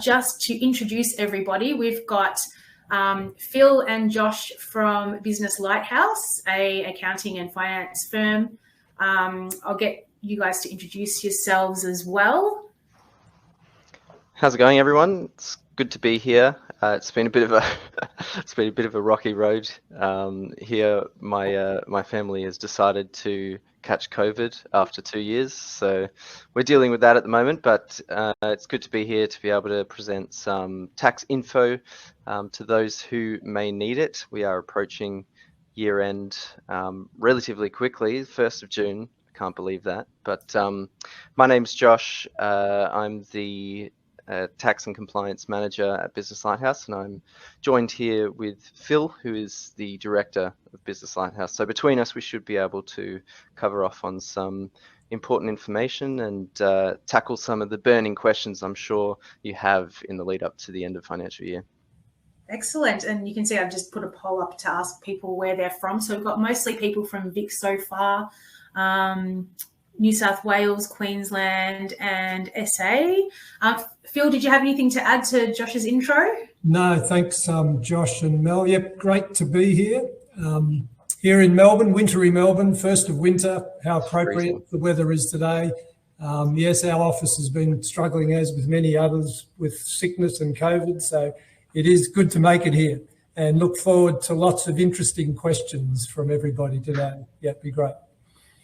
just to introduce everybody, we've got Phil and Josh from Business Lighthouse, a accounting and finance firm. I'll get you guys to introduce yourselves as well. How's it going, everyone? It's good to be here. It's been a bit of a rocky road here. My family has decided to catch COVID after 2 years, so we're dealing with that at the moment. But it's good to be here to be able to present some tax info to those who may need it. We are approaching year end relatively quickly, 1st of June. I can't believe that. But my name's Josh. I'm the Tax and Compliance Manager at Business Lighthouse, and I'm joined here with Phil, who is the Director of Business Lighthouse. So between us, we should be able to cover off on some important information and tackle some of the burning questions I'm sure you have in the lead up to the end of financial year. Excellent. And you can see I've just put a poll up to ask people where they're from. So we've got mostly people from Vic so far, New South Wales, Queensland, and SA. Phil, did you have anything to add to Josh's intro? No, thanks, Josh and Mel. Yep, great to be here. Here in Melbourne, wintry Melbourne, first of winter. How appropriate the weather is today. Yes, our office has been struggling, as with many others, with sickness and COVID. So it is good to make it here, and look forward to lots of interesting questions from everybody today. Yeah, it'd be great.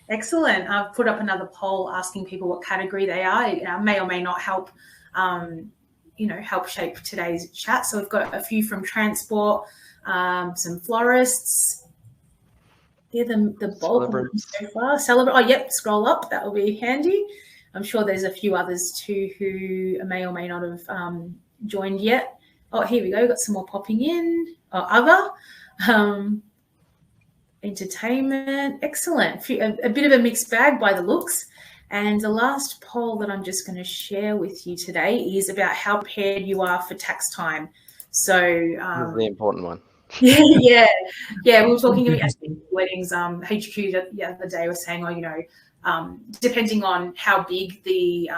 Excellent. I've put up another poll asking people what category they are. It may or may not help, help shape today's chat. So we've got a few from transport, some florists. They're the bulk of them so far. Oh, yep, scroll up. That will be handy. I'm sure there's a few others too who may or may not have joined yet. Oh, here we go. We've got some more popping in. Oh, other. Entertainment, excellent. A bit of a mixed bag by the looks. And the last poll that I'm just going to share with you today is about how prepared you are for tax time. So this is the important one. yeah. We were talking about weddings. HQ the other day was saying, depending on how big the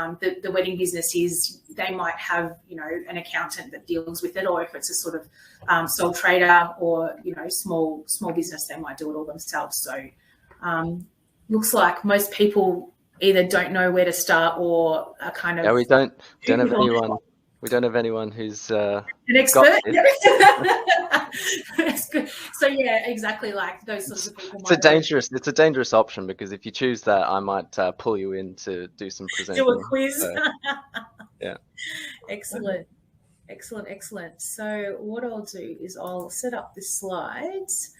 wedding business is, they might have, an accountant that deals with it, or if it's a sort of sole trader or, small business, they might do it all themselves. So looks like most people either don't know where to start or are kind of... Yeah, we don't have anyone who's an expert. That's good. So yeah, exactly, like those sorts of people. It's a dangerous option, because if you choose that, I might pull you in to do some presenting. Do a quiz. So, yeah. Excellent. So what I'll do is I'll set up the slides.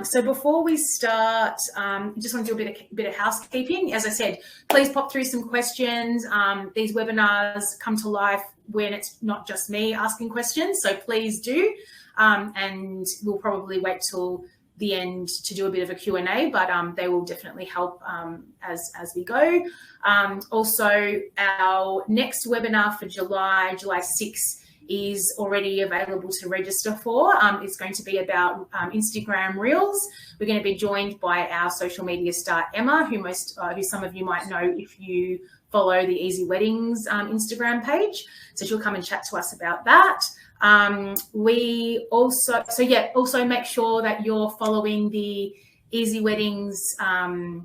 So before we start, I just want to do a bit of housekeeping. As I said, please pop through some questions. These webinars come to life when it's not just me asking questions, so please do. And we'll probably wait till the end to do a bit of a Q&A, but they will definitely help as we go. Also, our next webinar for July 6th, is already available to register for. It's going to be about Instagram Reels. We're going to be joined by our social media star, Emma, who some of you might know if you follow the Easy Weddings Instagram page. So she'll come and chat to us about that. We also make sure that you're following the Easy Weddings the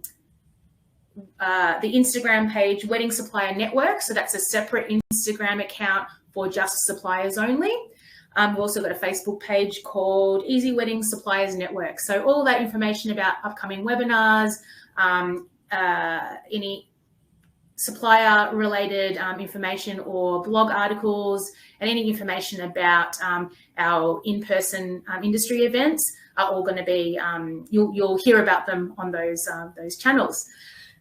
Instagram page, Wedding Supplier Network. So that's a separate Instagram account for just suppliers only. We've also got a Facebook page called Easy Wedding Suppliers Network. So all that information about upcoming webinars, any supplier related information or blog articles, and any information about our in-person industry events are all going to be, you'll hear about them on those channels.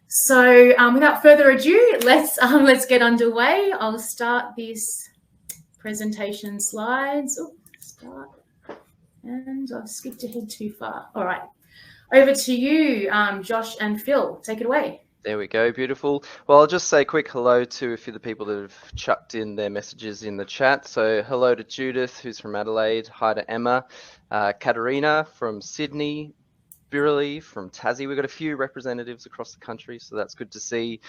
So without further ado, let's get underway. I'll start this presentation slides. And I've skipped ahead too far. All right, over to you, Josh and Phil. Take it away. There we go, beautiful. Well, I'll just say a quick hello to a few of the people that have chucked in their messages in the chat. So hello to Judith, who's from Adelaide. Hi to Emma, Katerina from Sydney, Birrelly from Tassie. We've got a few representatives across the country, so that's good to see.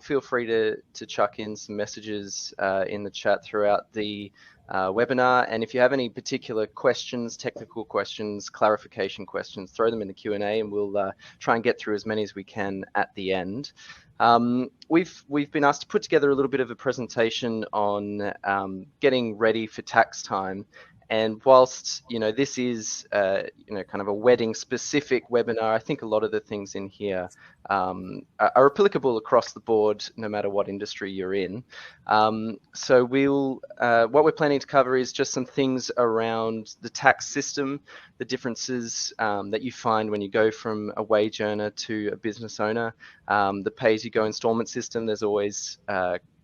Feel free to chuck in some messages in the chat throughout the webinar. And if you have any particular questions, technical questions, clarification questions, throw them in the Q&A and we'll try and get through as many as we can at the end. We've been asked to put together a little bit of a presentation on getting ready for tax time. And whilst, this is, kind of a wedding specific webinar, I think a lot of the things in here are applicable across the board, no matter what industry you're in. So what we're planning to cover is just some things around the tax system, the differences that you find when you go from a wage earner to a business owner, the pay-as-you-go installment system. There's always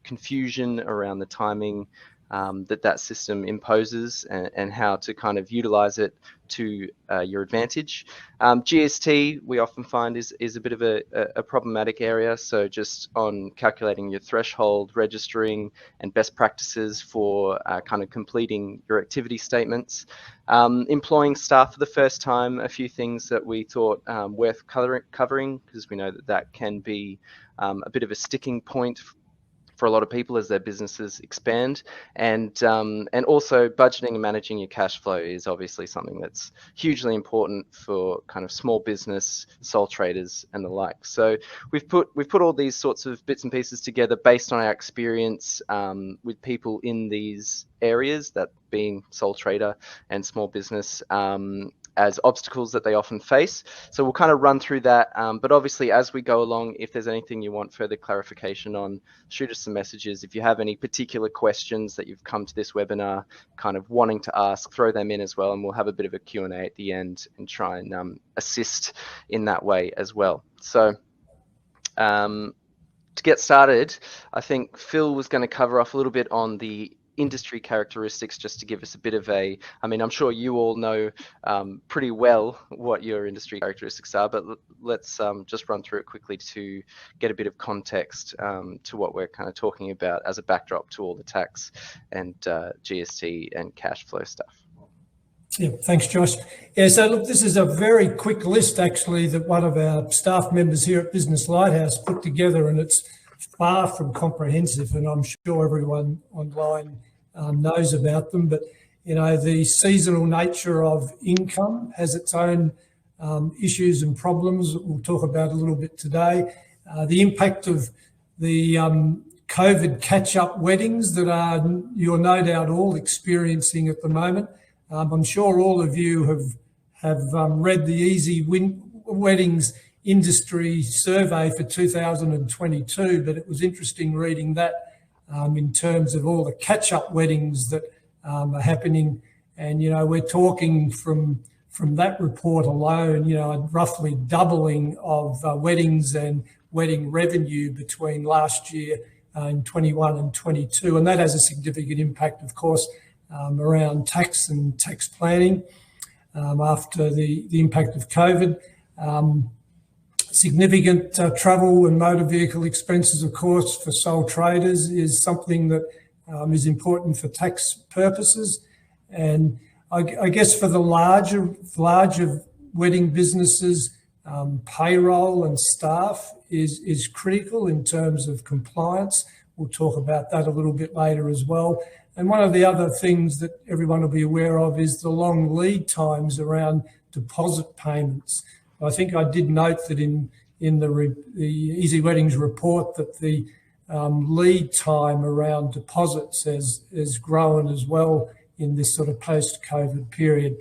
confusion around the timing that system imposes and how to kind of utilize it to your advantage. GST we often find is a bit of a problematic area. So just on calculating your threshold, registering, and best practices for kind of completing your activity statements. Employing staff for the first time, a few things that we thought worth covering, because we know that can be a bit of a sticking point for a lot of people as their businesses expand, and also budgeting and managing your cash flow is obviously something that's hugely important for kind of small business, sole traders, and the like. So we've put all these sorts of bits and pieces together based on our experience with people in these areas, that being sole trader and small business, as obstacles that they often face. So we'll kind of run through that. But obviously, as we go along, if there's anything you want further clarification on, shoot us some messages. If you have any particular questions that you've come to this webinar kind of wanting to ask, throw them in as well, and we'll have a bit of a Q&A at the end and try and assist in that way as well. So to get started, I think Phil was going to cover off a little bit on the industry characteristics, just to give us a bit of I'm sure you all know pretty well what your industry characteristics are, but let's just run through it quickly to get a bit of context to what we're kind of talking about as a backdrop to all the tax and GST and cash flow stuff. Yeah, thanks, Josh. Yeah, so look, this is a very quick list actually that one of our staff members here at Business Lighthouse put together, and it's far from comprehensive, and I'm sure everyone online knows about them. But the seasonal nature of income has its own issues and problems that we'll talk about a little bit today. The impact of the COVID catch-up weddings that you're no doubt all experiencing at the moment. I'm sure all of you have read the Easy Weddings industry survey for 2022, but it was interesting reading that in terms of all the catch-up weddings that are happening. And, we're talking from that report alone, roughly doubling of weddings and wedding revenue between last year in 21 and 22. And that has a significant impact, of course, around tax and tax planning after the impact of COVID. Significant travel and motor vehicle expenses, of course, for sole traders is something that is important for tax purposes. And I guess for the larger wedding businesses, payroll and staff is critical in terms of compliance. We'll talk about that a little bit later as well. And one of the other things that everyone will be aware of is the long lead times around deposit payments. I think I did note that in the Easy Weddings report that the lead time around deposits has grown as well in this sort of post-COVID period.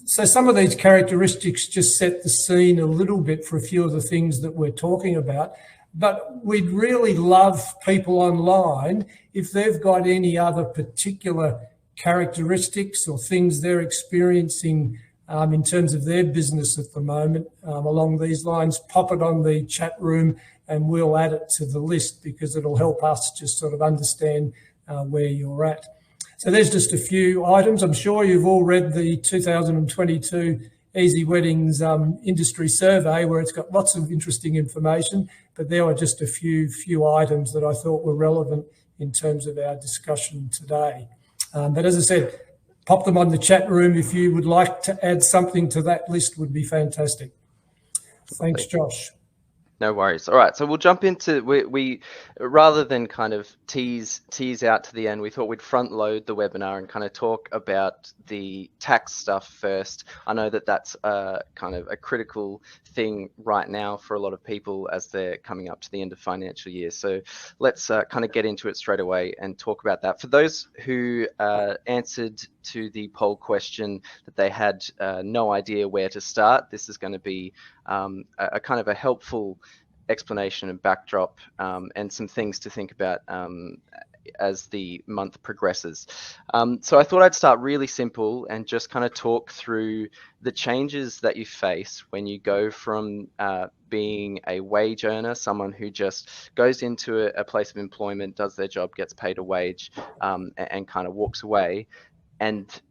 So some of these characteristics just set the scene a little bit for a few of the things that we're talking about. But we'd really love people online, if they've got any other particular characteristics or things they're experiencing in terms of their business at the moment along these lines, pop it on the chat room and we'll add it to the list, because it'll help us just sort of understand where you're at. So there's just a few items. I'm sure you've all read the 2022 Easy Weddings industry survey, where it's got lots of interesting information, but there are just a few items that I thought were relevant in terms of our discussion today. But as I said, pop them on the chat room. If you would like to add something to that list, would be fantastic. Thanks, Josh. No worries. All right, so we'll jump into we rather than kind of tease out to the end, we thought we'd front load the webinar and kind of talk about the tax stuff first. I know that that's kind of a critical thing right now for a lot of people as they're coming up to the end of financial year. So let's kind of get into it straight away and talk about that. For those who answered to the poll question that they had no idea where to start, this is going to be a kind of a helpful explanation and backdrop and some things to think about as the month progresses. So I thought I'd start really simple and just kind of talk through the changes that you face when you go from being a wage earner, someone who just goes into a place of employment, does their job, gets paid a wage, and kind of walks away, and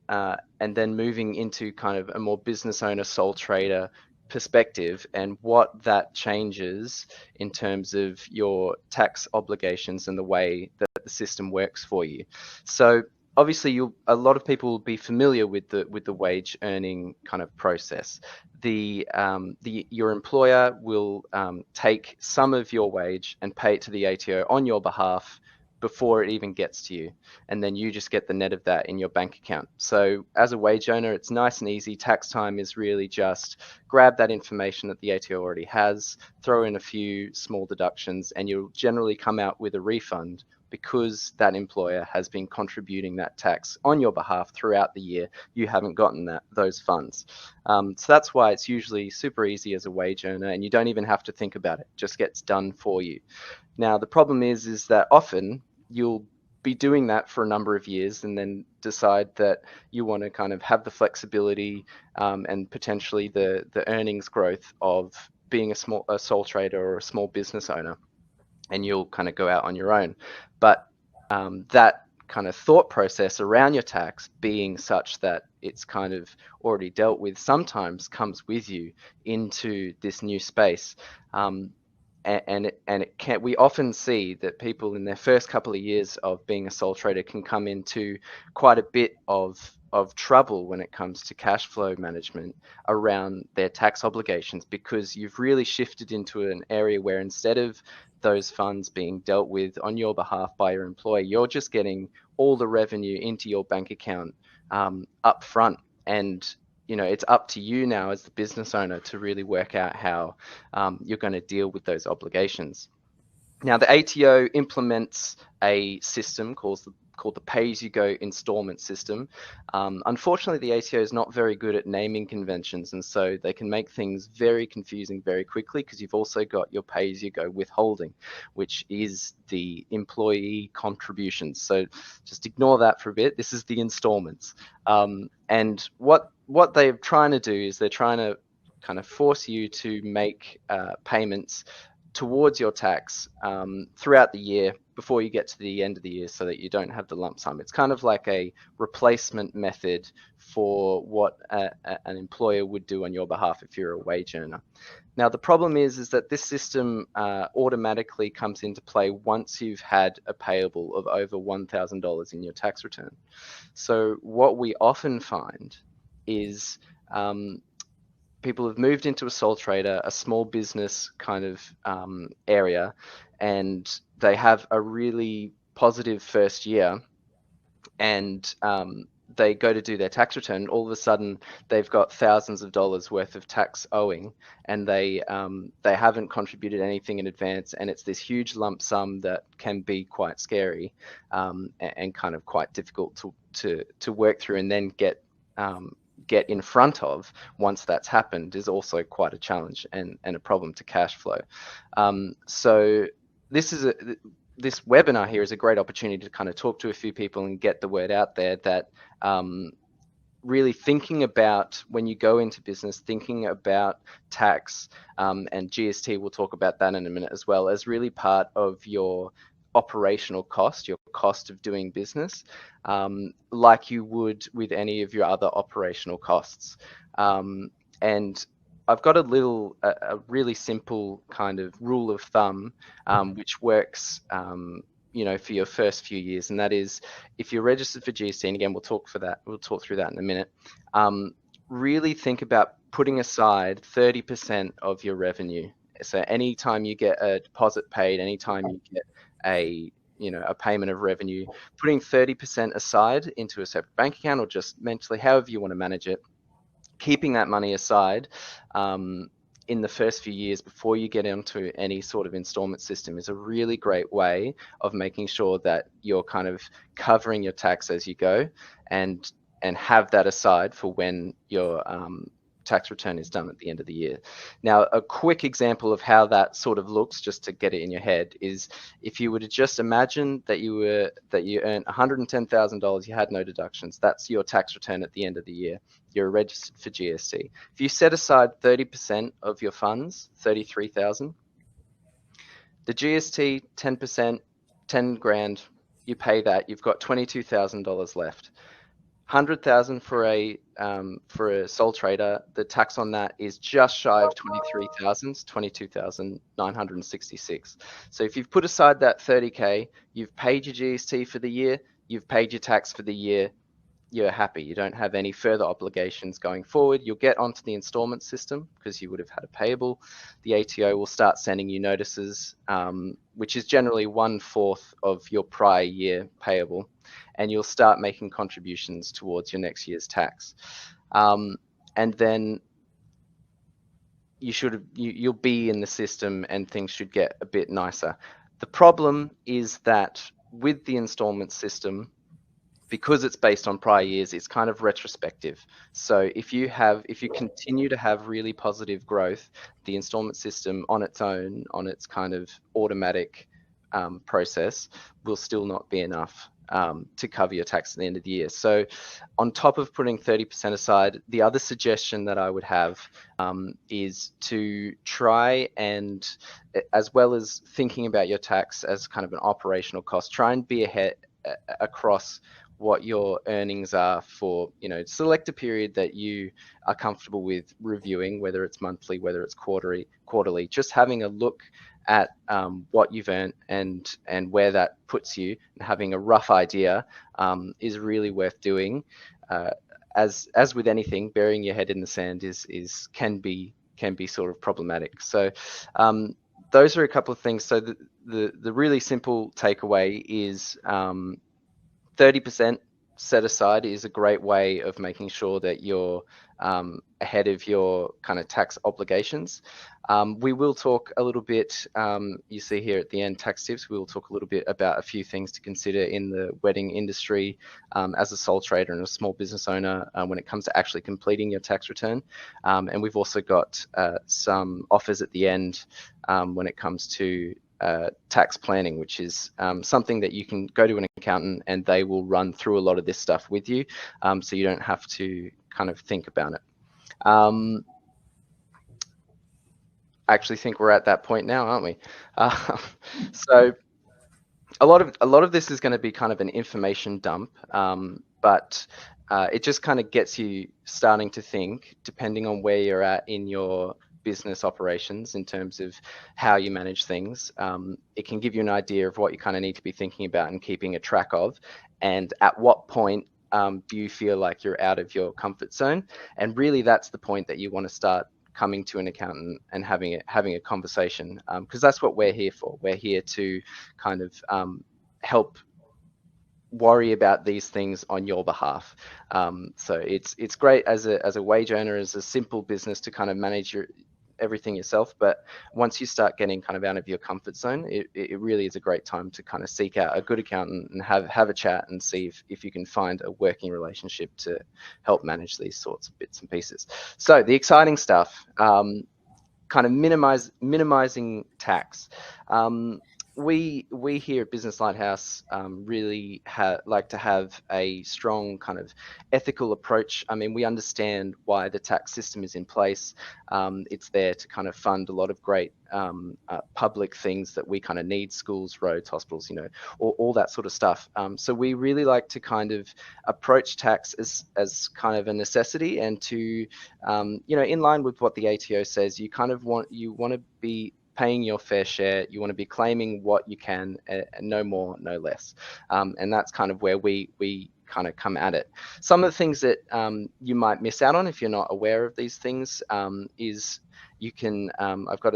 then moving into kind of a more business owner, sole trader perspective, and what that changes in terms of your tax obligations and the way that the system works for you. So obviously a lot of people will be familiar with the wage earning kind of process. Your employer will take some of your wage and pay it to the ATO on your behalf before it even gets to you, and then you just get the net of that in your bank account. So as a wage owner, it's nice and easy. Tax time is really just grab that information that the ATO already has, throw in a few small deductions, and you'll generally come out with a refund because that employer has been contributing that tax on your behalf throughout the year. You haven't gotten those funds. So that's why it's usually super easy as a wage earner, and you don't even have to think about it. It just gets done for you. Now, the problem is that often you'll be doing that for a number of years and then decide that you want to kind of have the flexibility and potentially the earnings growth of being a sole trader or a small business owner, and you'll kind of go out on your own. But that kind of thought process around your tax being such that it's kind of already dealt with sometimes comes with you into this new space. And it can, we often see that people in their first couple of years of being a sole trader can come into quite a bit of trouble when it comes to cash flow management around their tax obligations, because you've really shifted into an area where instead of those funds being dealt with on your behalf by your employer, you're just getting all the revenue into your bank account up front. And it's up to you now as the business owner to really work out how you're going to deal with those obligations. Now, the ATO implements a system called the pay-as-you-go installment system. Unfortunately, the ATO is not very good at naming conventions, and so they can make things very confusing very quickly, because you've also got your pay-as-you-go withholding, which is the employee contributions. So just ignore that for a bit. This is the installments. And what they're trying to do is they're trying to kind of force you to make payments towards your tax throughout the year before you get to the end of the year, so that you don't have the lump sum. It's kind of like a replacement method for what an employer would do on your behalf if you're a wage earner. Now, the problem is that this system automatically comes into play once you've had a payable of over $1,000 in your tax return. So what we often find is people have moved into a sole trader, a small business kind of area, and they have a really positive first year, and they go to do their tax return. All of a sudden, they've got thousands of dollars worth of tax owing, and they haven't contributed anything in advance, and it's this huge lump sum that can be quite scary and kind of quite difficult to work through, and then get in front of once that's happened is also quite a challenge and a problem to cash flow. So this webinar here is a great opportunity to kind of talk to a few people and get the word out there that really thinking about, when you go into business, thinking about tax and GST, we'll talk about that in a minute as well, as really part of your operational cost, your cost of doing business, like you would with any of your other operational costs. And I've got a really simple kind of rule of thumb, which works for your first few years, and that is if you're registered for GST, and again, we'll talk through that in a minute. Really think about putting aside 30% of your revenue. So anytime you get a deposit paid, anytime you get a payment of revenue, putting 30% aside into a separate bank account, or just mentally, however you want to manage it, keeping that money aside in the first few years before you get into any sort of installment system is a really great way of making sure that you're kind of covering your tax as you go, and have that aside for when your tax return is done at the end of the year. Now, a quick example of how that sort of looks, just to get it in your head, is if you were to just imagine that you earned $110,000, you had no deductions. That's your tax return at the end of the year. You're registered for GST. If you set aside 30% of your funds, 33,000, the GST 10%, 10 grand, you pay that. You've got $22,000 left. 100,000 for a sole trader. The tax on that is just shy of 23,000, 22,966. So if you've put aside that 30K, you've paid your GST for the year, you've paid your tax for the year, you're happy. You don't have any further obligations going forward. You'll get onto the installment system because you would have had a payable. The ATO will start sending you notices, which is generally 1/4 of your prior year payable, and you'll start making contributions towards your next year's tax. And then you'll be in the system and things should get a bit nicer. The problem is that with the installment system, because it's based on prior years, it's kind of retrospective. So if you continue to have really positive growth, the installment system on its own, on its kind of automatic process, will still not be enough to cover your tax at the end of the year. So on top of putting 30% aside, the other suggestion that I would have is to try and, as well as thinking about your tax as kind of an operational cost, try and be ahead across what your earnings are for, select a period that you are comfortable with reviewing, whether it's monthly, whether it's quarterly, just having a look at what you've earned and where that puts you, and having a rough idea is really worth doing. As with anything, burying your head in the sand can be sort of problematic. So those are a couple of things. So the really simple takeaway is 30% set aside is a great way of making sure that you're ahead of your kind of tax obligations. We will talk a little bit, you see here at the end, tax tips. We will talk a little bit about a few things to consider in the wedding industry as a sole trader and a small business owner when it comes to actually completing your tax return. And we've also got some offers at the end when it comes to tax planning, which is something that you can go to an accountant and they will run through a lot of this stuff with you, so you don't have to kind of think about it. I actually think we're at that point now, aren't we? So a lot of this is going to be kind of an information dump, but it just kind of gets you starting to think, depending on where you're at in your business operations in terms of how you manage things. It can give you an idea of what you kind of need to be thinking about and keeping a track of, and at what point do you feel like you're out of your comfort zone. And really that's the point that you want to start coming to an accountant and having a conversation, because that's what we're here for. We're here to kind of help worry about these things on your behalf. So it's great as a wage earner, as a simple business, to kind of manage everything yourself, but once you start getting kind of out of your comfort zone, it really is a great time to kind of seek out a good accountant and have a chat and see if you can find a working relationship to help manage these sorts of bits and pieces. So the exciting stuff, kind of minimizing tax. We here at Business Lighthouse really like to have a strong kind of ethical approach. I mean, we understand why the tax system is in place. It's there to kind of fund a lot of great public things that we kind of need: schools, roads, hospitals, all that sort of stuff. So we really like to kind of approach tax as kind of a necessity, and to in line with what the ATO says, you want to be paying your fair share. You want to be claiming what you can, no more, no less. And that's kind of where we kind of come at it. Some of the things that you might miss out on if you're not aware of these things is you can, I've got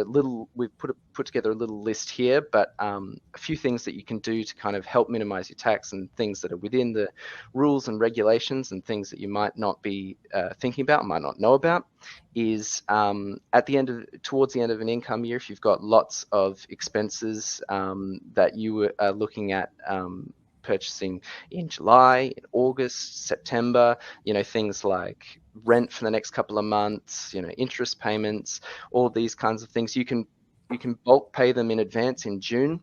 we've put together a little list here, but a few things that you can do to kind of help minimize your tax, and things that are within the rules and regulations and things that you might not be thinking about, might not know about, is towards the end of an income year, if you've got lots of expenses that you are looking at purchasing in July, in August, September, things like rent for the next couple of months, interest payments, all these kinds of things, you can bulk pay them in advance in June,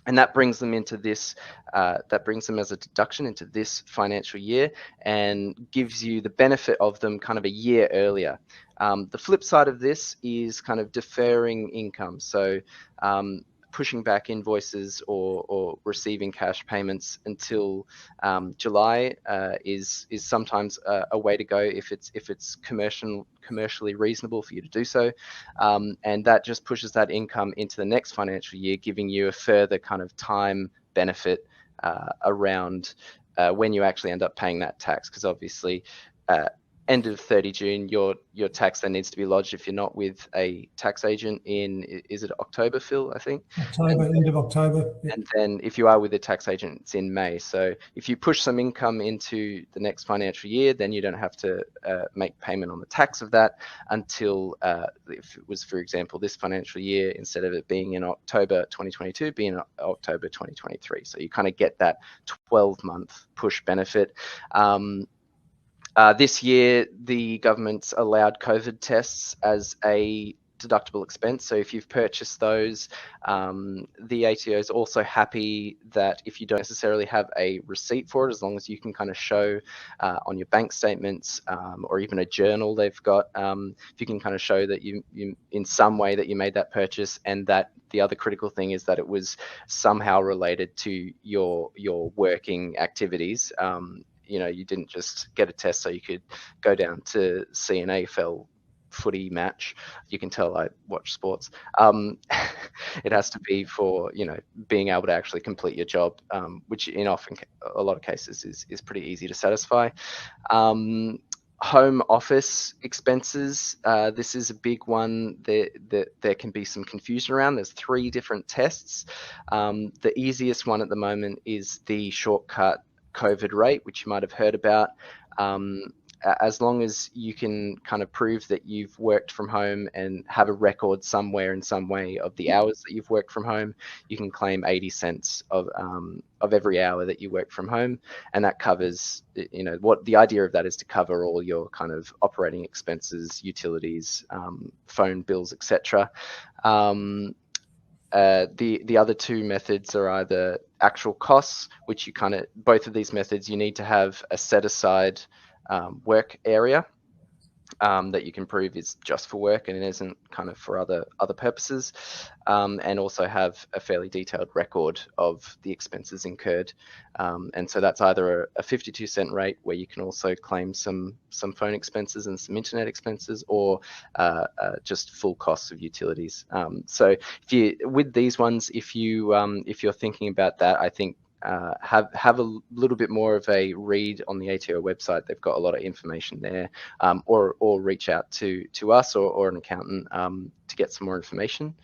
and that brings them into this, that brings them as a deduction into this financial year and gives you the benefit of them kind of a year earlier. The flip side of this is kind of deferring income. So pushing back invoices or receiving cash payments until July is sometimes a way to go if it's commercially reasonable for you to do so, and that just pushes that income into the next financial year, giving you a further kind of time benefit around when you actually end up paying that tax, because obviously end of 30 June, your tax then needs to be lodged if you're not with a tax agent is it October, Phil, I think? End of October. Yep. And then if you are with a tax agent, it's in May. So if you push some income into the next financial year, then you don't have to make payment on the tax of that until, if it was, for example, this financial year, instead of it being in October 2022, being October 2023. So you kind of get that 12-month push benefit. This year, the government's allowed COVID tests as a deductible expense. So if you've purchased those, the ATO is also happy that if you don't necessarily have a receipt for it, as long as you can kind of show on your bank statements or even a journal they've got, if you can kind of show that you in some way that you made that purchase, and that the other critical thing is that it was somehow related to your working activities. You didn't just get a test so you could go down to see an AFL footy match. You can tell I watch sports. It has to be for being able to actually complete your job, which in a lot of cases is pretty easy to satisfy. Home office expenses, this is a big one that there can be some confusion around. There's 3 different tests. The easiest one at the moment is the shortcut COVID rate, which you might have heard about. As long as you can kind of prove that you've worked from home and have a record somewhere in some way of the hours that you've worked from home, you can claim 80 cents of every hour that you work from home, and that covers, what the idea of that is to cover all your kind of operating expenses, utilities, phone bills, etc. The other 2 methods are either actual costs, which both of these methods, you need to have a set aside work area that you can prove is just for work and it isn't kind of for other purposes, and also have a fairly detailed record of the expenses incurred, and so that's either a 52-cent rate where you can also claim some phone expenses and some internet expenses, or just full costs of utilities. So with these ones, if you're thinking about that, I think have a little bit more of a read on the ATO website. They've got a lot of information there, or reach out to us or an accountant to get some more information.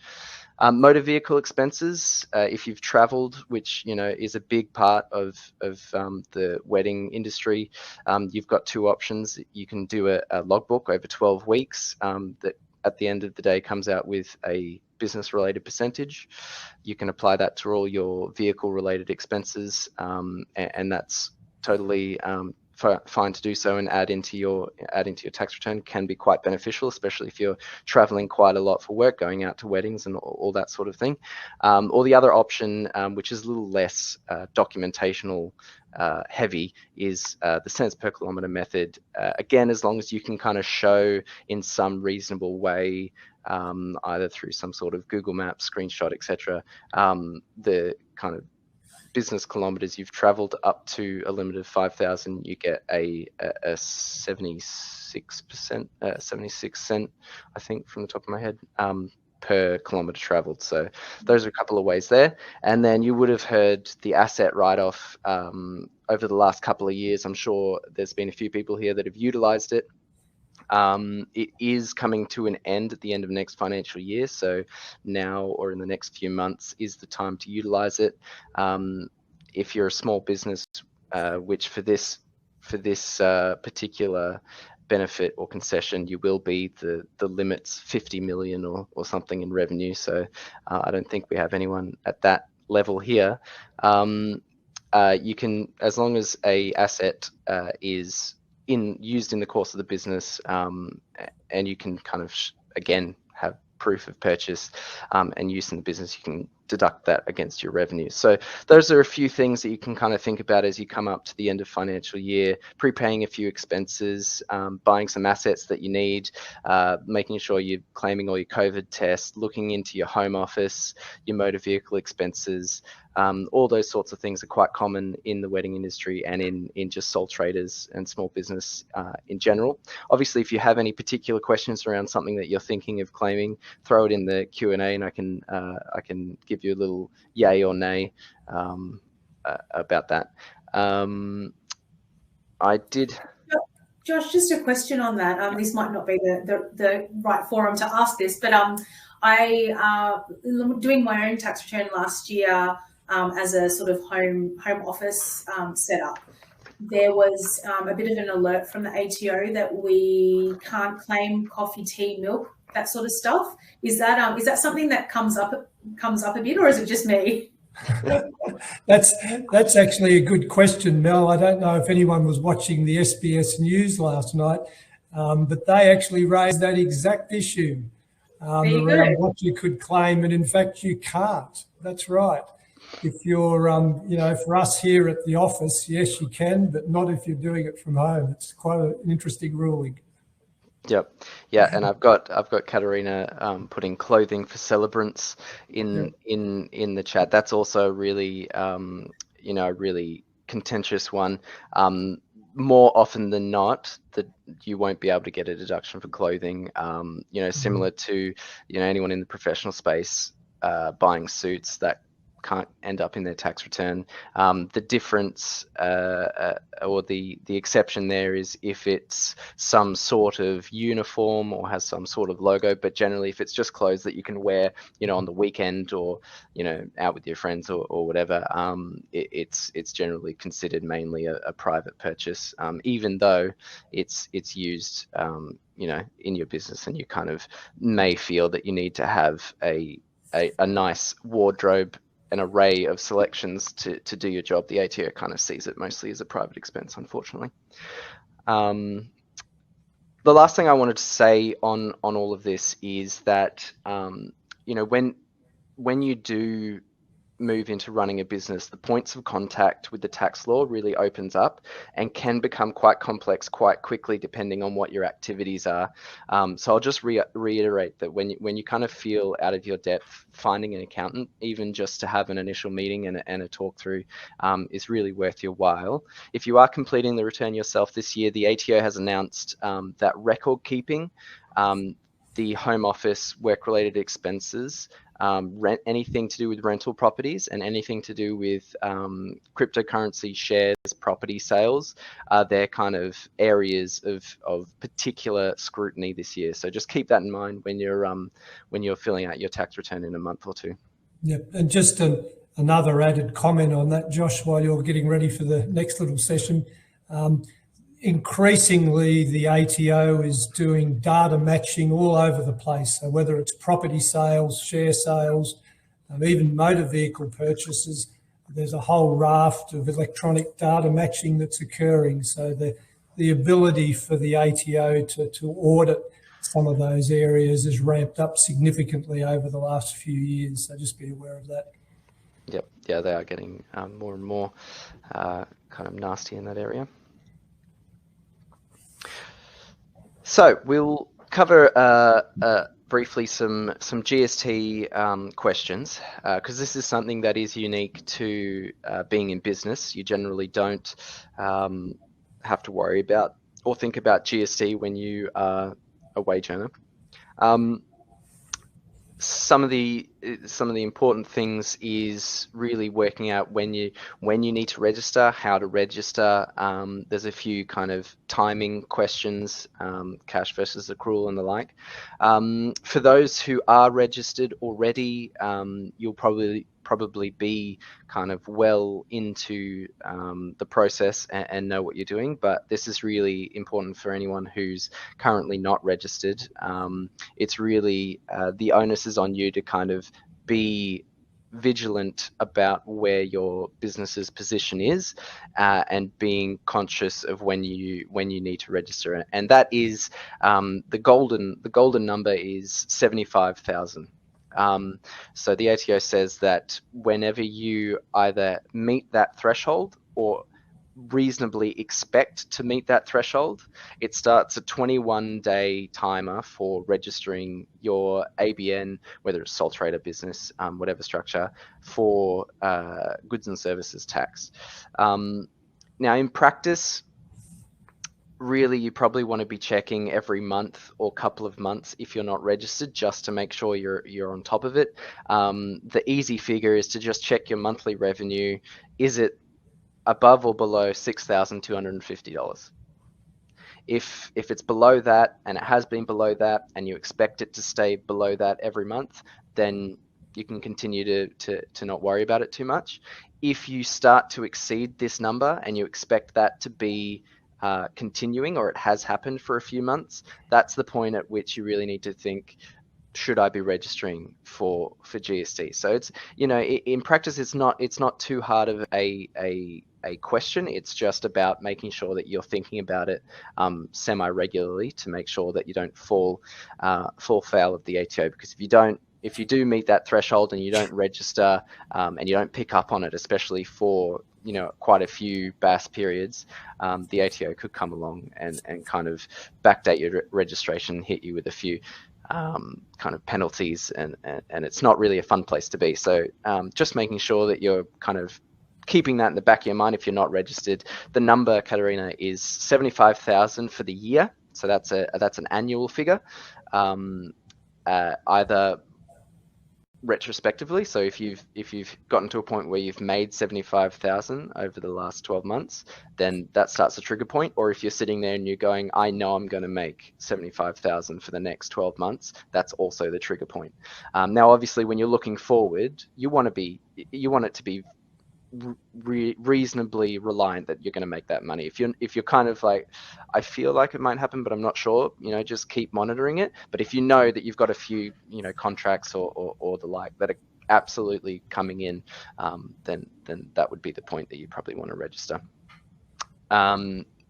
Motor vehicle expenses, if you've traveled, which is a big part of the wedding industry, you've got 2 options. You can do a logbook over 12 weeks that at the end of the day comes out with a business related percentage. You can apply that to all your vehicle related expenses, and that's totally fine to do so, and add into your tax return. Can be quite beneficial, especially if you're traveling quite a lot for work, going out to weddings and all that sort of thing. Or the other option, which is a little less documentational heavy, is the cents per kilometre method. Again, as long as you can kind of show in some reasonable way, either through some sort of Google Maps screenshot, etc., the kind of business kilometers you've traveled up to a limit of 5,000, you get a 76 cent, I think, from the top of my head, per kilometre travelled. So those are a couple of ways there. And then you would have heard the asset write-off over the last couple of years. I'm sure there's been a few people here that have utilised it. It is coming to an end at the end of next financial year. So now or in the next few months is the time to utilise it. If you're a small business, which for this particular benefit or concession, you will be the limit's 50 million or something in revenue. So I don't think we have anyone at that level here. You can, as long as a asset is used in the course of the business, and you can kind of again have proof of purchase and use in the business, you can deduct that against your revenue. So those are a few things that you can kind of think about as you come up to the end of financial year: prepaying a few expenses, buying some assets that you need, making sure you're claiming all your COVID tests, looking into your home office, your motor vehicle expenses. All those sorts of things are quite common in the wedding industry and in just sole traders and small business in general. Obviously, if you have any particular questions around something that you're thinking of claiming, throw it in the Q&A and I can give you a little yay or nay about that. I did. Josh, just a question on that. This might not be the right forum to ask this, but I doing my own tax return last year as a sort of home office setup. There was a bit of an alert from the ATO that we can't claim coffee, tea, milk, that sort of stuff. Is that something that comes up a bit, or is it just me? That's actually a good question, Mel. I don't know if anyone was watching the SBS News last night, but they actually raised that exact issue around what you could claim, and in fact you can't. That's right. If you're, for us here at the office, yes, you can, but not if you're doing it from home. It's quite an interesting ruling. Yep. Yeah, and I've got Katerina putting clothing for celebrants in the chat. That's also really really contentious one. More often than not, that you won't be able to get a deduction for clothing. Similar to anyone in the professional space buying suits that can't end up in their tax return. The difference or the exception there is if it's some sort of uniform or has some sort of logo, but generally if it's just clothes that you can wear on the weekend or out with your friends or whatever, it's generally considered mainly a private purchase, even though it's used in your business, and you kind of may feel that you need to have a nice wardrobe, an array of selections to do your job. The ATO kind of sees it mostly as a private expense, unfortunately. The last thing I wanted to say on all of this is that when you do move into running a business, the points of contact with the tax law really opens up and can become quite complex quite quickly depending on what your activities are. So I'll just reiterate that when you kind of feel out of your depth, finding an accountant, even just to have an initial meeting and a talk through, is really worth your while. If you are completing the return yourself this year, the ATO has announced that record keeping, the home office work-related expenses, anything to do with rental properties and anything to do with cryptocurrency shares, property sales, they're kind of areas of particular scrutiny this year. So just keep that in mind when you're filling out your tax return in a month or two. Yep, and just another added comment on that, Josh, while you're getting ready for the next little session. Increasingly, the ATO is doing data matching all over the place. So whether it's property sales, share sales, even motor vehicle purchases, there's a whole raft of electronic data matching that's occurring. So the ability for the ATO to audit some of those areas has ramped up significantly over the last few years. So just be aware of that. Yep. Yeah, they are getting more and more kind of nasty in that area. So we'll cover briefly some GST questions, because this is something that is unique to being in business. You generally don't have to worry about or think about GST when you are a wage earner. some of the important things is really working out when you need to register, how to register. There's a few kind of timing questions, cash versus accrual and the like. For those who are registered already, you'll probably be kind of well into the process and know what you're doing, but this is really important for anyone who's currently not registered. It's really the onus is on you to kind of be vigilant about where your business's position is, and being conscious of when you need to register, and that is the golden number is 75,000. So the ATO says that whenever you either meet that threshold or reasonably expect to meet that threshold, it starts a 21-day timer for registering your ABN, whether it's sole trader, business, whatever structure, for goods and services tax. Now, in practice, really, you probably want to be checking every month or couple of months if you're not registered, just to make sure you're on top of it. The easy figure is to just check your monthly revenue. Is it above or below $6,250? If it's below that, and it has been below that, and you expect it to stay below that every month, then you can continue to not worry about it too much. If you start to exceed this number and you expect that to be continuing, or it has happened for a few months, that's the point at which you really need to think, should I be registering for GST? So it's, in practice, it's not too hard of a question. It's just about making sure that you're thinking about it semi-regularly to make sure that you don't fall foul of the ATO. Because if you do meet that threshold and you don't register, and you don't pick up on it, especially for quite a few BAS periods, the ATO could come along and kind of backdate your registration, hit you with a few kind of penalties, and it's not really a fun place to be. So just making sure that you're kind of keeping that in the back of your mind if you're not registered. The number, Katerina, is 75,000 for the year. So that's an annual figure, either retrospectively. So if you've gotten to a point where you've made 75,000 over the last 12 months, then that starts a trigger point. Or if you're sitting there and you're going, I know I'm going to make 75,000 for the next 12 months, that's also the trigger point. Now, obviously, when you're looking forward, you want it to be reasonably reliant that you're going to make that money. If you're kind of like, I feel like it might happen, but I'm not sure, just keep monitoring it. But if you know that you've got a few, contracts or the like that are absolutely coming in, then that would be the point that you probably want to register.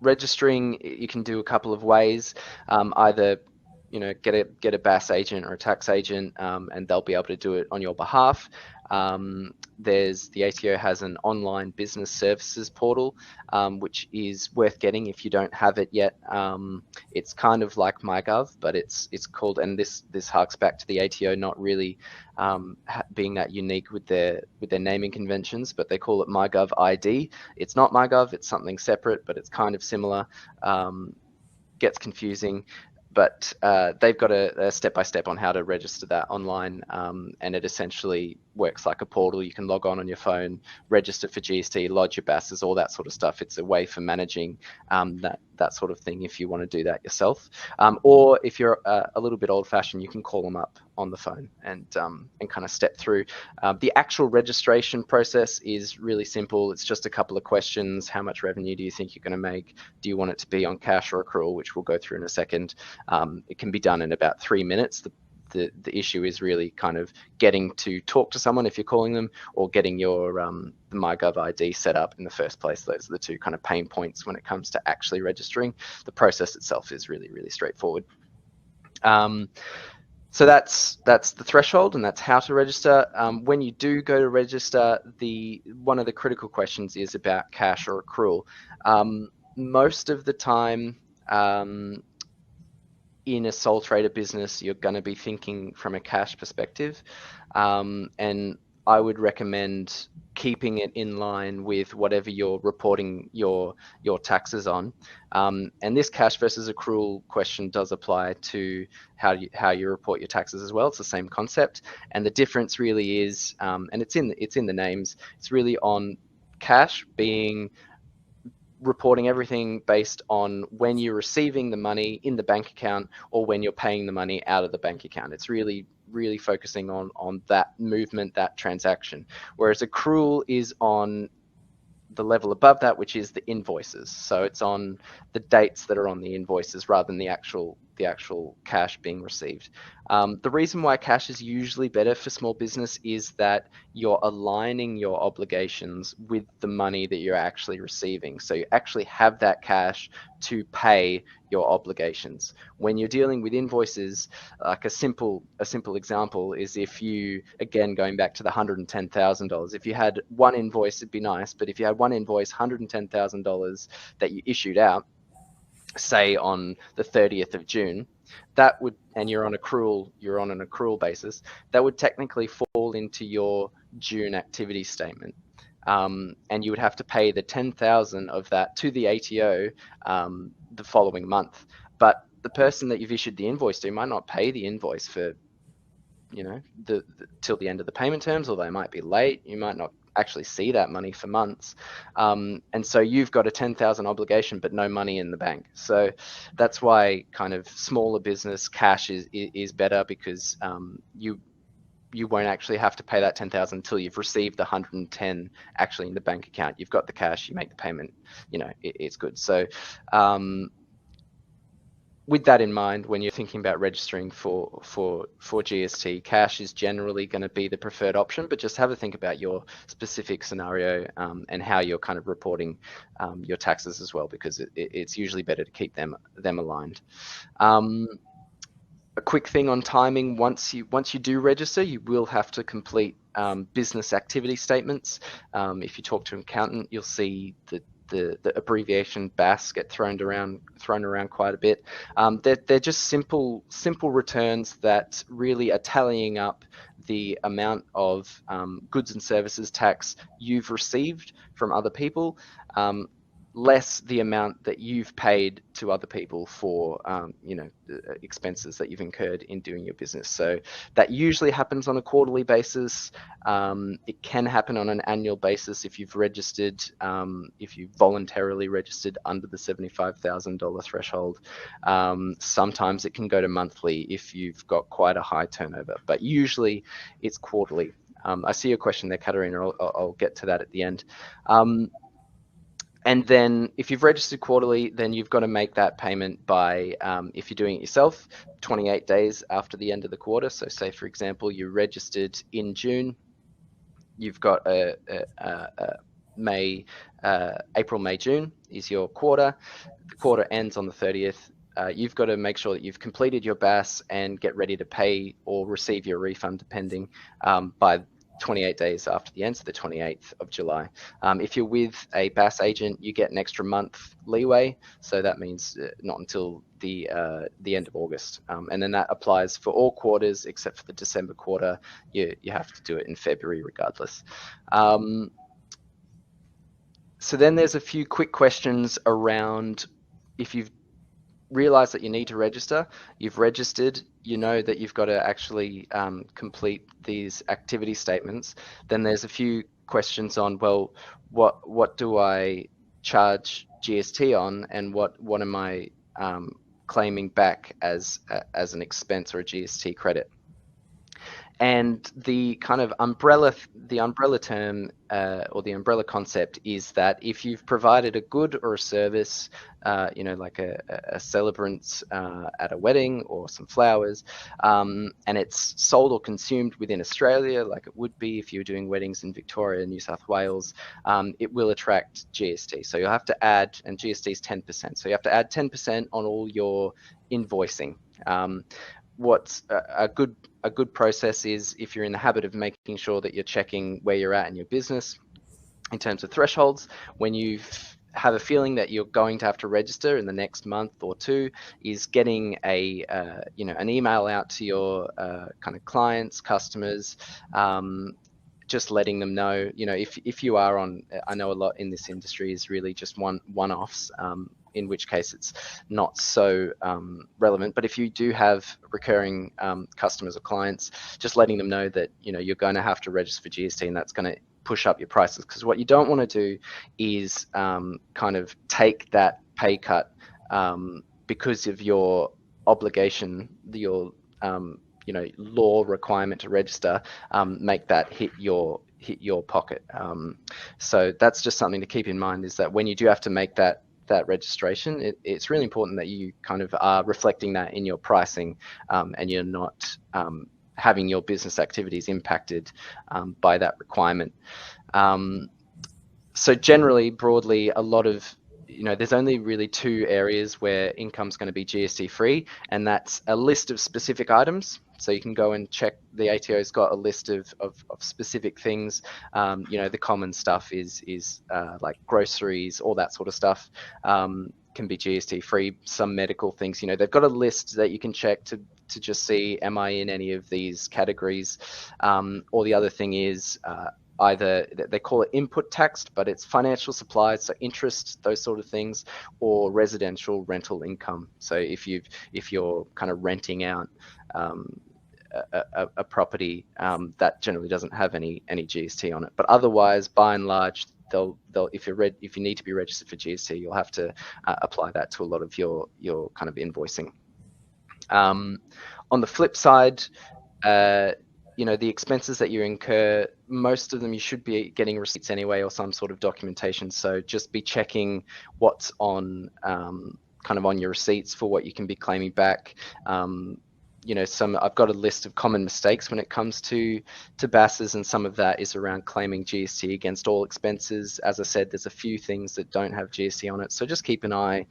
Registering, you can do a couple of ways. Either get a BAS agent or a tax agent, and they'll be able to do it on your behalf. The ATO has an online business services portal, which is worth getting if you don't have it yet. It's kind of like MyGov, but it's called, and this harks back to the ATO not really being that unique with their naming conventions, but they call it MyGov ID. It's not MyGov, it's something separate, but it's kind of similar. Gets confusing. But they've got a step-by-step on how to register that online, and it essentially works like a portal. You can log on your phone, register for GST, lodge your BASs, all that sort of stuff. It's a way for managing that sort of thing if you want to do that yourself. Or if you're a little bit old-fashioned, you can call them up on the phone and kind of step through. The actual registration process is really simple. It's just a couple of questions. How much revenue do you think you're going to make? Do you want it to be on cash or accrual, which we'll go through in a second. It can be done in about 3 minutes. The issue is really kind of getting to talk to someone if you're calling them, or getting your the MyGov ID set up in the first place. Those are the two kind of pain points when it comes to actually registering. The process itself is really, really straightforward. So that's the threshold, and that's how to register. When you do go to register, one of the critical questions is about cash or accrual. Most of the time, in a sole trader business, you're going to be thinking from a cash perspective, and I would recommend keeping it in line with whatever you're reporting your taxes on. And this cash versus accrual question does apply to how you report your taxes as well. It's the same concept, and the difference really is, and it's in the names. It's really on cash being reporting everything based on when you're receiving the money in the bank account or when you're paying the money out of the bank account. It's really focusing on that movement, that transaction, whereas accrual is on the level above that, which is the invoices. So it's on the dates that are on the invoices rather than the actual cash being received. The reason why cash is usually better for small business is that you're aligning your obligations with the money that you're actually receiving. So you actually have that cash to pay your obligations. When you're dealing with invoices, like a simple example is if you, again, going back to the $110,000, if you had one invoice, it'd be nice, but if you had one invoice, $110,000 that you issued out, say on the 30th of June, that would, and you're on an accrual basis, that would technically fall into your June activity statement. And you would have to pay the 10,000 of that to the ATO the following month. But the person that you've issued the invoice to might not pay the invoice for, till the end of the payment terms, or they might be late. You might not actually see that money for months, and so you've got a 10,000 obligation but no money in the bank. So that's why kind of smaller business cash is better, because you won't actually have to pay that 10,000 until you've received the 110 actually in the bank account. You've got the cash, you make the payment, it's good. So with that in mind, when you're thinking about registering for GST, cash is generally going to be the preferred option, but just have a think about your specific scenario and how you're kind of reporting your taxes as well, because it's usually better to keep them aligned. A quick thing on timing: once you do register, you will have to complete business activity statements. If you talk to an accountant, you'll see the abbreviation BAS get thrown around quite a bit. They're just simple returns that really are tallying up the amount of goods and services tax you've received from other people, less the amount that you've paid to other people for expenses that you've incurred in doing your business. So that usually happens on a quarterly basis. It can happen on an annual basis if you've registered, if you voluntarily registered under the $75,000 threshold. Sometimes it can go to monthly if you've got quite a high turnover, but usually it's quarterly. I see your question there, Katarina. I'll get to that at the end. And then if you've registered quarterly, then you've got to make that payment by, if you're doing it yourself, 28 days after the end of the quarter. So say, for example, you registered in June, you've got April, May, June is your quarter. The quarter ends on the 30th. You've got to make sure that you've completed your BAS and get ready to pay or receive your refund, depending, by 28 days after the end, so the 28th of July. If you're with a BAS agent, you get an extra month leeway, so that means not until the end of August, and then that applies for all quarters except for the December quarter. You have to do it in February regardless. So then there's a few quick questions around if you've realize that you need to register, you've registered, you know that you've got to actually complete these activity statements. Then there's a few questions on, well, what do I charge GST on, and what am I claiming back as an expense or a GST credit? And the kind of umbrella term or the umbrella concept is that if you've provided a good or a service, like a celebrant at a wedding or some flowers, and it's sold or consumed within Australia, like it would be if you're doing weddings in Victoria and New South Wales, it will attract GST. So you'll have to add, and GST is 10%. So you have to add 10% on all your invoicing. What's a good process is, if you're in the habit of making sure that you're checking where you're at in your business in terms of thresholds, when you have a feeling that you're going to have to register in the next month or two, is getting an email out to your kind of clients, customers, just letting them know, if you are on, I know a lot in this industry is really just one-offs, in which case it's not so relevant. But if you do have recurring customers or clients, just letting them know that, you're going to have to register for GST, and that's going to push up your prices. Because what you don't want to do is kind of take that pay cut because of your obligation, your law requirement to register, make that hit your pocket. So that's just something to keep in mind, is that when you do have to make that registration, it's really important that you kind of are reflecting that in your pricing, and you're not having your business activities impacted by that requirement. So generally, broadly, a lot of, there's only really two areas where income's going to be GST free, and that's a list of specific items. So you can go and check, the ATO's got a list of specific things. The common stuff is like groceries, all that sort of stuff can be GST free. Some medical things, they've got a list that you can check to just see, am I in any of these categories? Or the other thing is, either they call it input tax, but it's financial supplies, so interest, those sort of things, or residential rental income. So if you're kind of renting out a property, that generally doesn't have any GST on it. But otherwise, by and large, they'll if you need to be registered for GST, you'll have to apply that to a lot of your kind of invoicing. On the flip side, the expenses that you incur, most of them you should be getting receipts anyway, or some sort of documentation. So just be checking what's on kind of on your receipts for what you can be claiming back. I've got a list of common mistakes when it comes to BASs, and some of that is around claiming GST against all expenses. As I said, there's a few things that don't have GST on it, so just keep an eye.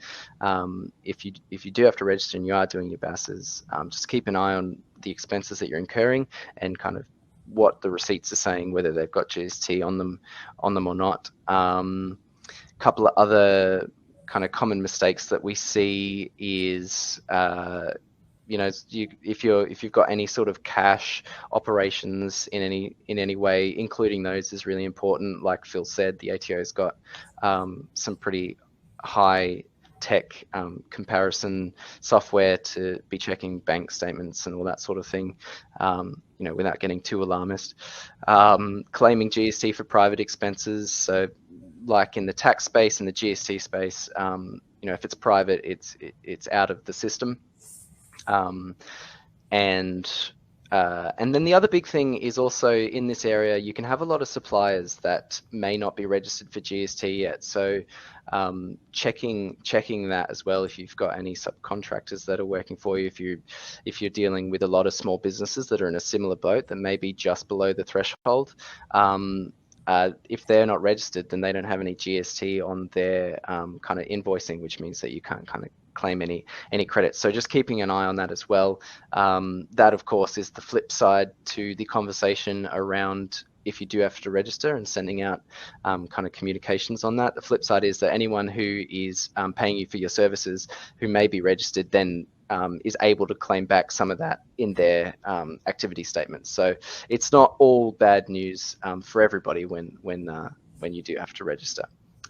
If you do have to register and you are doing your BASs, just keep an eye on the expenses that you're incurring and kind of what the receipts are saying, whether they've got GST on them or not. Couple of other kind of common mistakes that we see is if you've got any sort of cash operations in any way, including those is really important. Like Phil said, the ATO's got some pretty high tech comparison software to be checking bank statements and all that sort of thing, without getting too alarmist. Claiming GST for private expenses, so like in the tax space and the GST space, if it's private, it's out of the system. And then the other big thing is also in this area, you can have a lot of suppliers that may not be registered for GST yet. So checking that as well, if you've got any subcontractors that are working for you, if you're dealing with a lot of small businesses that are in a similar boat that may be just below the threshold. If they're not registered, then they don't have any GST on their kind of invoicing, which means that you can't kind of claim any credit. So just keeping an eye on that as well. That, of course, is the flip side to the conversation around if you do have to register and sending out kind of communications on that. The flip side is that anyone who is paying you for your services who may be registered then is able to claim back some of that in their activity statements. So it's not all bad news for everybody when you do have to register.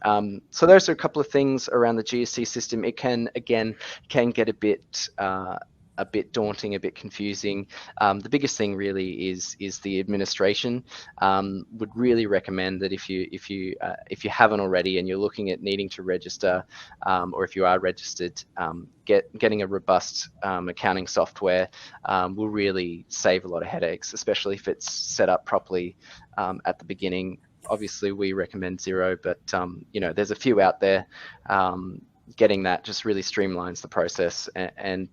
So those are a couple of things around the GST system. It can get a bit daunting, a bit confusing. The biggest thing really is the administration. Would really recommend that if you haven't already and you're looking at needing to register, or if you are registered, getting a robust accounting software will really save a lot of headaches, especially if it's set up properly at the beginning. Obviously, we recommend Xero, but there's a few out there. Getting that just really streamlines the process, and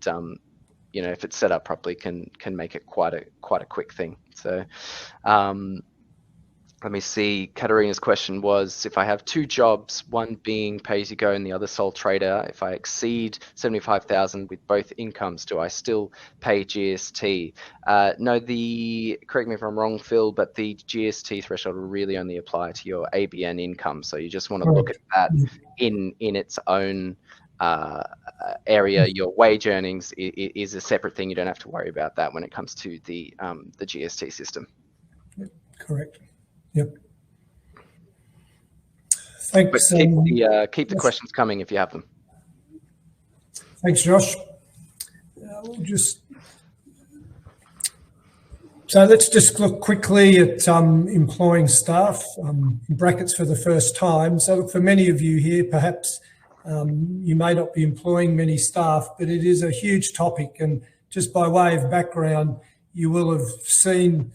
if it's set up properly, can make it quite a quick thing. So let me see. Katarina's question was, if I have two jobs, one being pay-as-you-go and the other sole trader, if I exceed 75,000 with both incomes, do I still pay GST? No, correct me if I'm wrong, Phil, but the GST threshold will really only apply to your ABN income. So you just want to look at that in its own area. Your wage earnings is a separate thing. You don't have to worry about that when it comes to the GST system. Correct. Yep. Thanks. But keep the questions coming if you have them. Thanks, Josh. So let's just look quickly at employing staff, in brackets for the first time. So for many of you here, perhaps you may not be employing many staff, but it is a huge topic. And just by way of background, you will have seen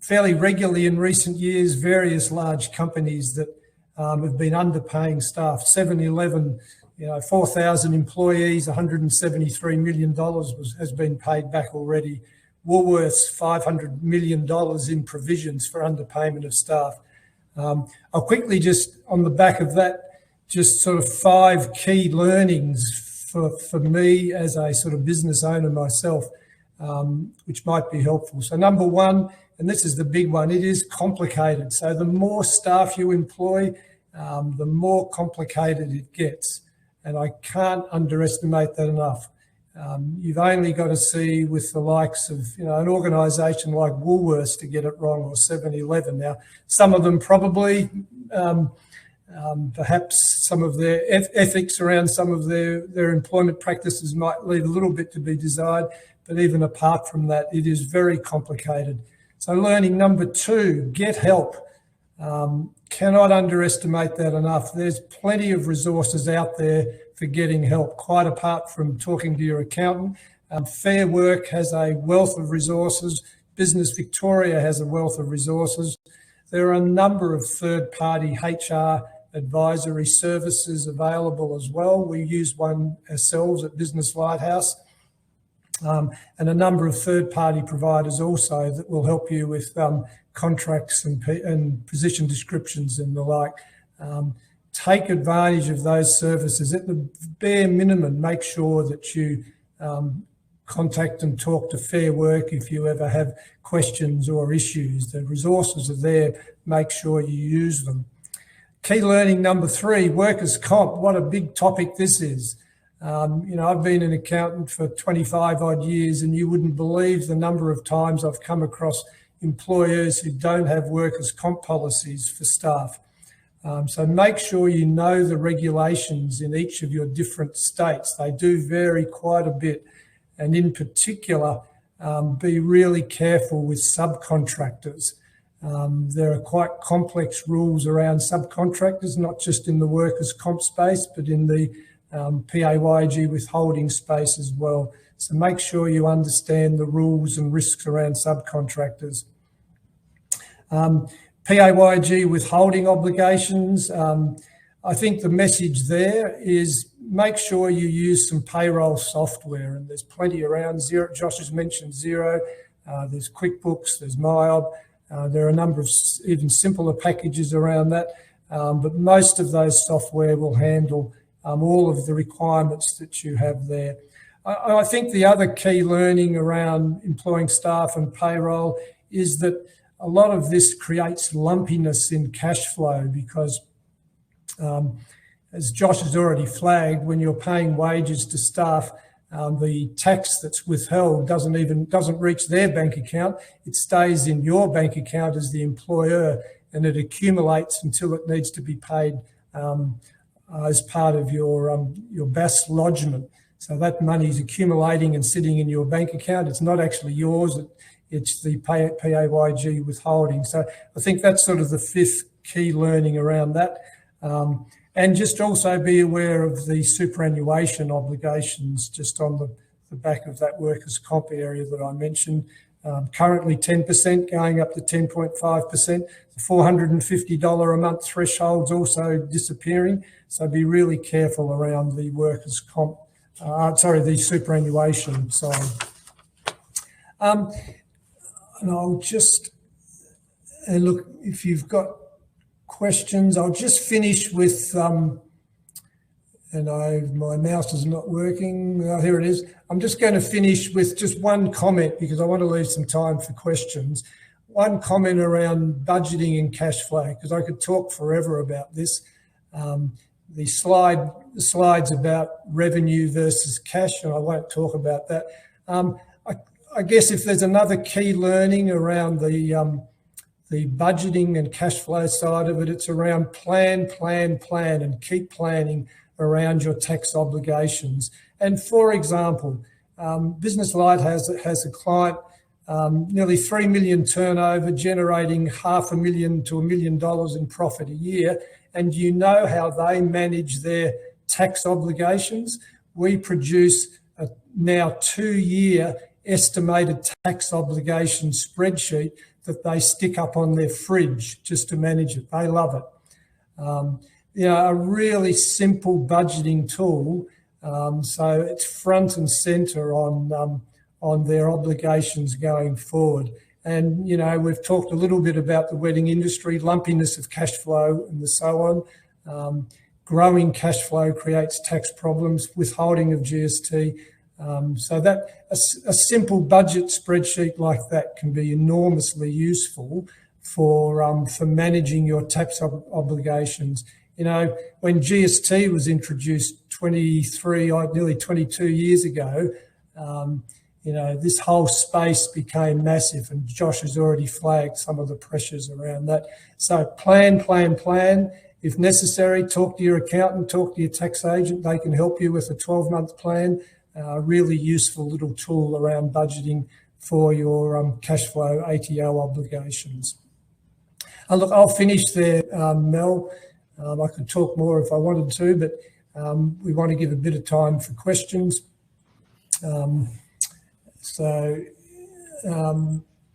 fairly regularly in recent years various large companies that have been underpaying staff. 7-Eleven, 4,000 employees, $173 million has been paid back already. Woolworths, $500 million in provisions for underpayment of staff. I'll quickly just, on the back of that, just sort of 5 key learnings for me as a sort of business owner myself, which might be helpful. So number one, and this is the big one, it is complicated. So the more staff you employ, the more complicated it gets. And I can't underestimate that enough. You've only got to see with the likes of, an organisation like Woolworths to get it wrong, or 7-Eleven. Now, some of them probably, perhaps some of their ethics around some of their employment practices might leave a little bit to be desired. But even apart from that, it is very complicated. So learning number 2, get help. Cannot underestimate that enough. There's plenty of resources out there for getting help, quite apart from talking to your accountant. Fair Work has a wealth of resources. Business Victoria has a wealth of resources. There are a number of third-party HR advisory services available as well. We use one ourselves at Business Lighthouse. And a number of third-party providers also that will help you with contracts and position descriptions and the like. Take advantage of those services. At the bare minimum, make sure that you contact and talk to Fair Work if you ever have questions or issues. The resources are there. Make sure you use them. Key learning number 3, workers' comp. What a big topic this is. I've been an accountant for 25 odd years, and you wouldn't believe the number of times I've come across employers who don't have workers' comp policies for staff. So make sure you know the regulations in each of your different states. They do vary quite a bit. And in particular, be really careful with subcontractors. There are quite complex rules around subcontractors, not just in the workers' comp space, but in the PAYG withholding space as well. So make sure you understand the rules and risks around subcontractors. PAYG withholding obligations. I think the message there is make sure you use some payroll software, and there's plenty around. Xero, Josh has mentioned Xero. There's QuickBooks, there's MyOb. There are a number of even simpler packages around that, but most of those software will handle all of the requirements that you have there. I think the other key learning around employing staff and payroll is that a lot of this creates lumpiness in cash flow because, as Josh has already flagged, when you're paying wages to staff, the tax that's withheld doesn't reach their bank account. It stays in your bank account as the employer, and it accumulates until it needs to be paid as part of your BAS lodgement. So that money is accumulating and sitting in your bank account. It's not actually yours. It's the PAYG withholding. So I think that's sort of the 5th key learning around that. And just also be aware of the superannuation obligations just on the back of that workers' comp area that I mentioned. Currently 10%, going up to 10.5%. The $450 a month threshold's also disappearing. So be really careful around the workers' comp, the superannuation side. And I'll just, and look, if you've got questions, I'll just finish with, my mouse is not working. Here it is. I'm just going to finish with just one comment because I want to leave some time for questions. One comment around budgeting and cash flow, because I could talk forever about this. The slides about revenue versus cash, and I won't talk about that. I guess if there's another key learning around the the budgeting and cash flow side of it. It's around plan, and keep planning around your tax obligations. And for example, Business Lighthouse has a client, nearly 3 million turnover, generating $500,000 to $1 million in profit a year. And you know how they manage their tax obligations. We produce a now 2-year estimated tax obligation spreadsheet that they stick up on their fridge just to manage it. They love it. A really simple budgeting tool. So it's front and centre on their obligations going forward. And, we've talked a little bit about the wedding industry, lumpiness of cash flow and so on. Growing cash flow creates tax problems, withholding of GST. So that a simple budget spreadsheet like that can be enormously useful for managing your tax obligations. When GST was introduced nearly 22 years ago, this whole space became massive, and Josh has already flagged some of the pressures around that. So plan. If necessary, talk to your accountant, talk to your tax agent. They can help you with a 12-month plan. Really useful little tool around budgeting for your cash flow ATO obligations. Look, I'll finish there, Mel. I could talk more if I wanted to, but we want to give a bit of time for questions.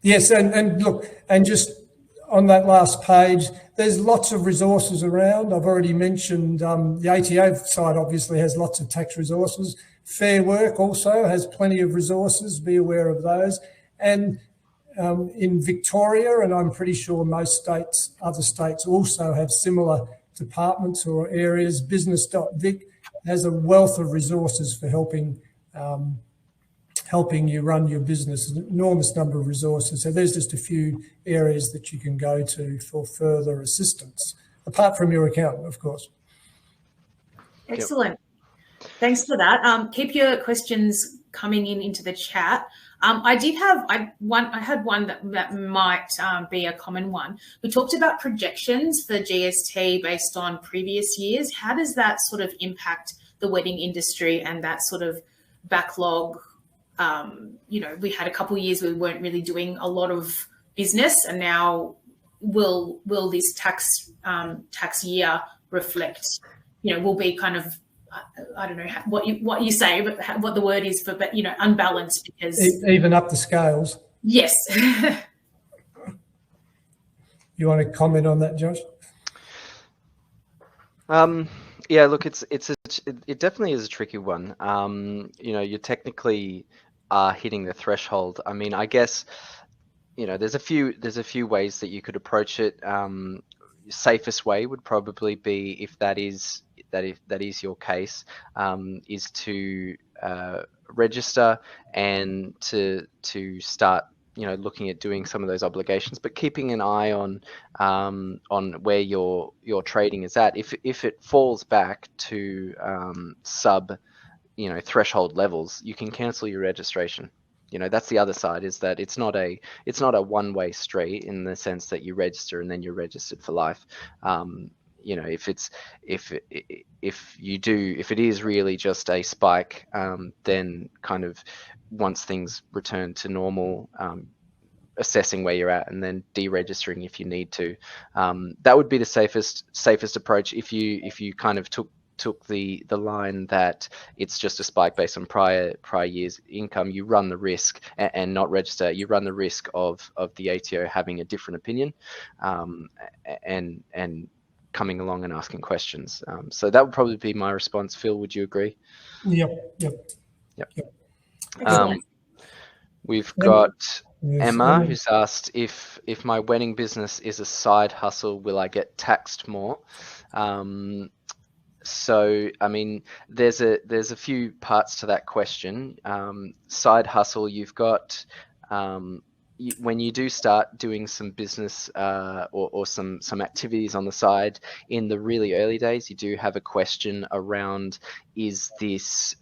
Yes, and look, and just on that last page, there's lots of resources around. I've already mentioned the ATO side obviously has lots of tax resources. Fair Work also has plenty of resources. Be aware of those. And in Victoria, and I'm pretty sure most states, other states also have similar departments or areas, business.vic has a wealth of resources for helping you run your business, an enormous number of resources. So there's just a few areas that you can go to for further assistance, apart from your accountant, of course. Excellent. Yep. Thanks for that. Keep your questions coming into the chat. I had one that might be a common one. We talked about projections for GST based on previous years. How does that sort of impact the wedding industry and that sort of backlog? We had a couple of years where we weren't really doing a lot of business, and now will this tax year reflect? Will be kind of, I don't know what you say, but what the word is for, but unbalanced because even up the scales. Yes. You want to comment on that, Josh? Yeah, look, it definitely is a tricky one. You technically are hitting the threshold. I mean, I guess there's a few ways that you could approach it. Safest way would probably be, if that is your case, is to register and to start looking at doing some of those obligations, but keeping an eye on where your trading is at. If it falls back to sub threshold levels, you can cancel your registration. That's the other side, is that it's not a one-way street in the sense that you register and then you're registered for life. If it is really just a spike, then kind of once things return to normal, assessing where you're at and then deregistering if you need to. That would be the safest approach. If you kind of took the line that it's just a spike based on prior year's income, you run the risk, and not register, you run the risk of the ATO having a different opinion, and coming along and asking questions. So that would probably be my response. Phil, would you agree? Yep. We've got Emma, who's asked, if my wedding business is a side hustle, will I get taxed more? So, I mean, there's a few parts to that question. Side hustle, you've got, when you do start doing some business or some activities on the side in the really early days, you do have a question around, is this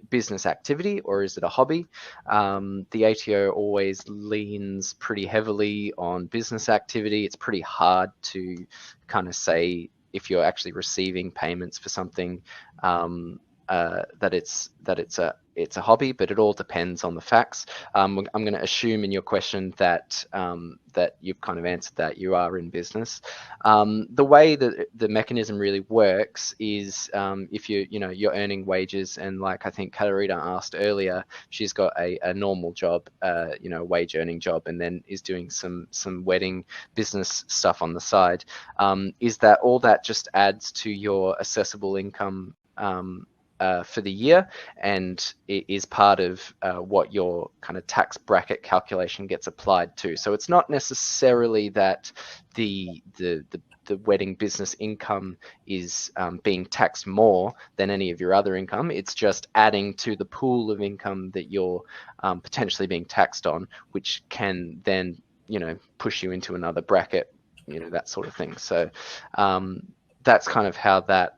business activity or is it a hobby? The ATO always leans pretty heavily on business activity. It's pretty hard to kind of say if you're actually receiving payments for something that it's a hobby, but it all depends on the facts. I'm going to assume in your question that that you've kind of answered that you are in business. The way that the mechanism really works is if you're earning wages, and like I think Katarina asked earlier, she's got a normal job, wage earning job, and then is doing some wedding business stuff on the side. Is that all that just adds to your assessable income for the year, and it is part of what your kind of tax bracket calculation gets applied to. So it's not necessarily that the wedding business income is being taxed more than any of your other income. It's just adding to the pool of income that you're potentially being taxed on, which can then push you into another bracket, that sort of thing. So that's kind of how that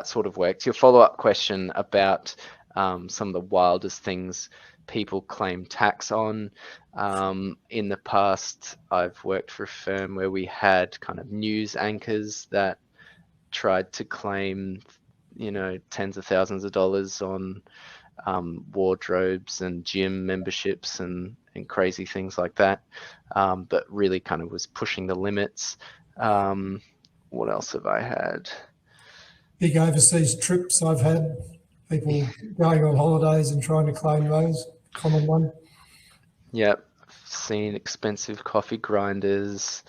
sort of works. Your follow-up question about some of the wildest things people claim tax on. In the past, I've worked for a firm where we had kind of news anchors that tried to claim, tens of thousands of dollars on wardrobes and gym memberships and crazy things like that, but really kind of was pushing the limits. What else have I had? Big overseas trips I've had, people going on holidays and trying to claim those, common one. Yep, seen expensive coffee grinders.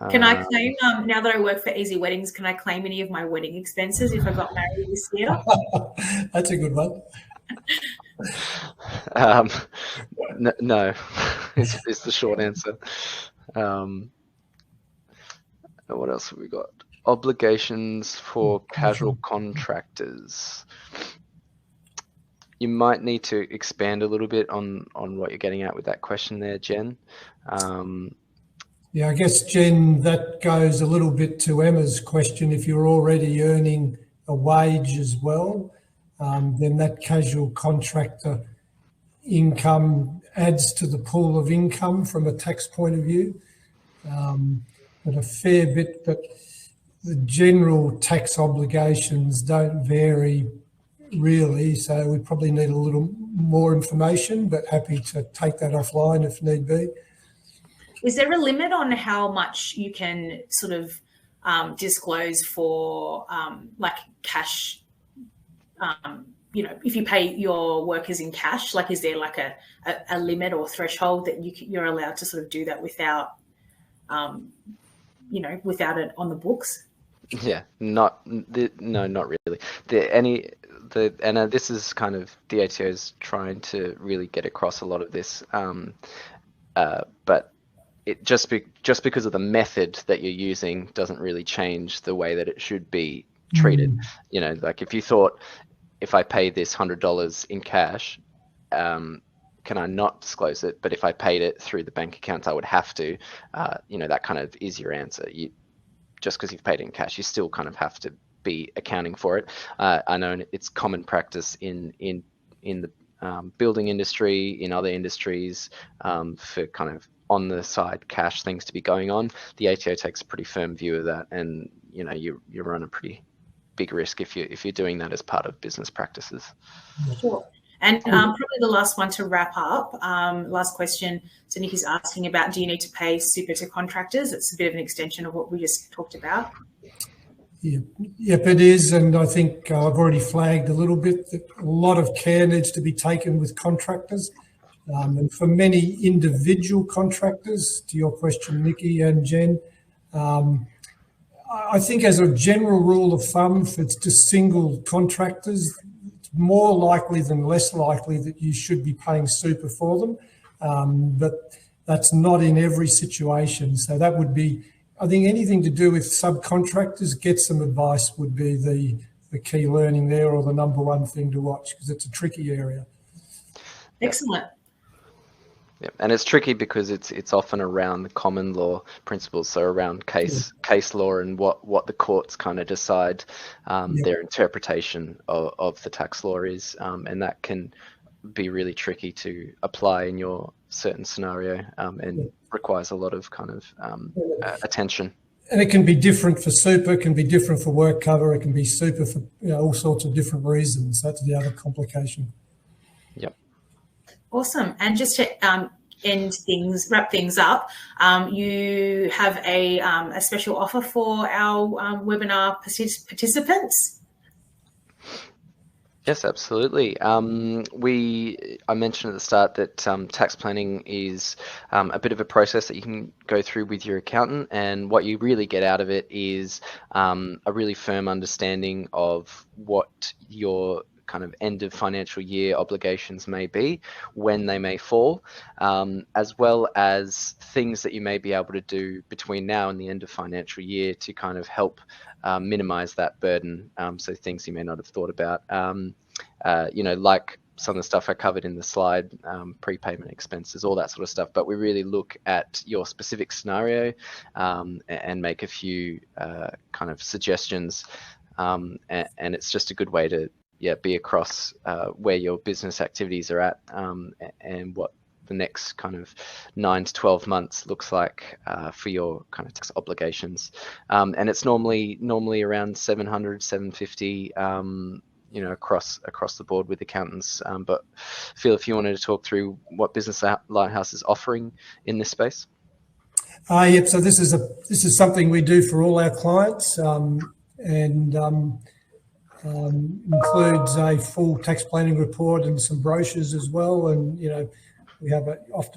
Can I claim, now that I work for Easy Weddings, can I claim any of my wedding expenses if I got married this year? That's a good one. No, is the short answer. What else have we got? Obligations for casual contractors. You might need to expand a little bit on what you're getting at with that question there, Jen. Yeah, I guess, Jen, that goes a little bit to Emma's question. If you're already earning a wage as well, then that casual contractor income adds to the pool of income from a tax point of view, but a fair bit. But the general tax obligations don't vary really, so we probably need a little more information, but happy to take that offline if need be. Is there a limit on how much you can sort of disclose for like cash, if you pay your workers in cash, like is there like a limit or threshold that you're allowed to sort of do that without, without it on the books? Yeah, no, not really. This is kind of the ATO is trying to really get across a lot of this, but it just because of the method that you're using doesn't really change the way that it should be treated. Like if you thought, if I pay this $100 in cash, can I not disclose it? But if I paid it through the bank account, I would have to. That kind of is your answer. Just because you've paid it in cash, you still kind of have to be accounting for it. I know it's common practice in the building industry, in other industries, for kind of on the side cash things to be going on. The ATO takes a pretty firm view of that, and you run a pretty big risk if you're doing that as part of business practices. Sure. And probably the last one to wrap up, last question. So Nikki's asking about, do you need to pay super to contractors? It's a bit of an extension of what we just talked about. Yep, it is. And I think I've already flagged a little bit that a lot of care needs to be taken with contractors. And for many individual contractors, to your question, Nikki and Jen, I think as a general rule of thumb, if it's just single contractors, it's more likely than less likely that you should be paying super for them. But that's not in every situation. So that would be, I think anything to do with subcontractors, get some advice would be the key learning there, or the number one thing to watch, because it's a tricky area. Excellent. Yeah, and it's tricky because it's often around the common law principles, so around case law and what the courts kind of decide their interpretation of the tax law is, and that can be really tricky to apply in your certain scenario, and requires a lot of kind of attention. And it can be different for super, it can be different for work cover, it can be super for all sorts of different reasons. That's the other complication. Yep. Awesome. And just to wrap things up, you have a special offer for our webinar participants. Yes, absolutely. I mentioned at the start that tax planning is a bit of a process that you can go through with your accountant, and what you really get out of it is a really firm understanding of what your kind of end of financial year obligations may be, when they may fall, as well as things that you may be able to do between now and the end of financial year to kind of help minimize that burden. So things you may not have thought about, like some of the stuff I covered in the slide, prepayment expenses, all that sort of stuff. But we really look at your specific scenario and make a few kind of suggestions. And it's just a good way to be across where your business activities are at, and what the next kind of 9 to 12 months looks like for your kind of tax obligations. And it's normally around 700, 750, across the board with accountants. But Phil, if you wanted to talk through what Business Lighthouse is offering in this space. Yep. So this is something we do for all our clients, and includes a full tax planning report and some brochures as well. And we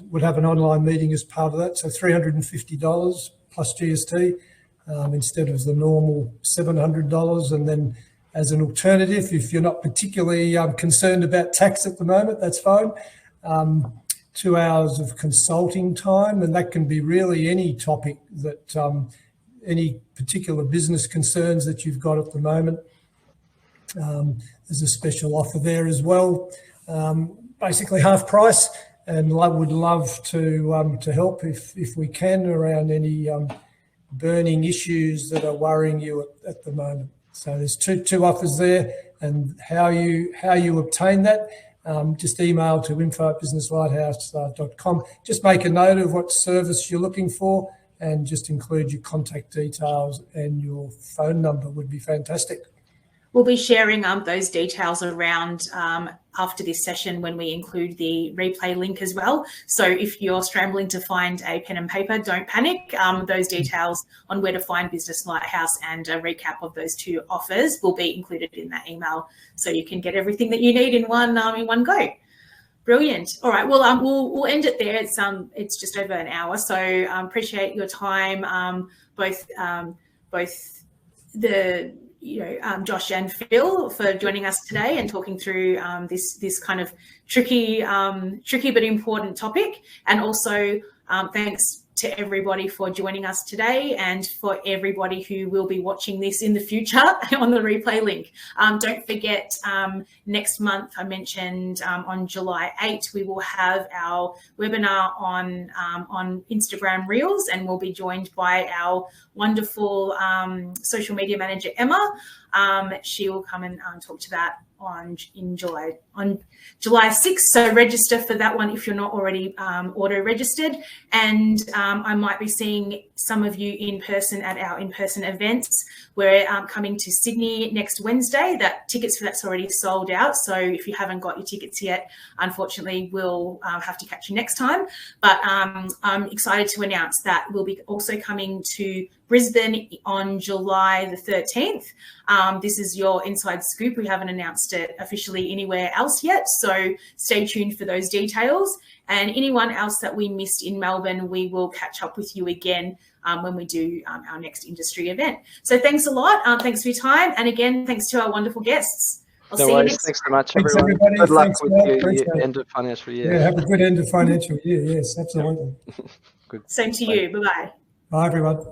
would have an online meeting as part of that. So $350 plus GST instead of the normal $700. And then, as an alternative, if you're not particularly concerned about tax at the moment, that's fine. 2 hours of consulting time, and that can be really any topic that any particular business concerns that you've got at the moment. There's a special offer there as well, basically half price, and I would love to help if we can around any burning issues that are worrying you at the moment. So there's two offers there, and how you obtain that, just email to info@businesslighthouse.com. Just make a note of what service you're looking for, and just include your contact details and your phone number would be fantastic. We'll be sharing those details around after this session when we include the replay link as well. So if you're scrambling to find a pen and paper, don't panic. Those details on where to find Business Lighthouse and a recap of those 2 offers will be included in that email, so you can get everything that you need in one go. Brilliant. All right. Well, we'll end it there. It's just over an hour, so appreciate your time, both Josh and Phil, for joining us today and talking through this kind of tricky but important topic. And also thanks to everybody for joining us today, and for everybody who will be watching this in the future on the replay link. Don't forget, next month, I mentioned on July 8, we will have our webinar on Instagram Reels, and we'll be joined by our wonderful social media manager, Emma. She will come and talk to that on July 6th. So register for that one if you're not already auto registered. And I might be seeing some of you in person at our in-person events. We're coming to Sydney next Wednesday. Tickets for that's already sold out. So if you haven't got your tickets yet, unfortunately, we'll have to catch you next time. But I'm excited to announce that we'll be also coming to Brisbane on July the 13th. This is your inside scoop. We haven't announced it officially anywhere else yet, so stay tuned for those details. And anyone else that we missed in Melbourne, we will catch up with you again when we do our next industry event. So thanks a lot. Thanks for your time. And again, thanks to our wonderful guests. I'll see you next Thanks so much, Thanks, everyone. everybody. Good luck Thanks, with your end of financial year. Yeah, have a good end of financial year. Yes, absolutely. Good. Same to you. Bye-bye. Bye, everyone.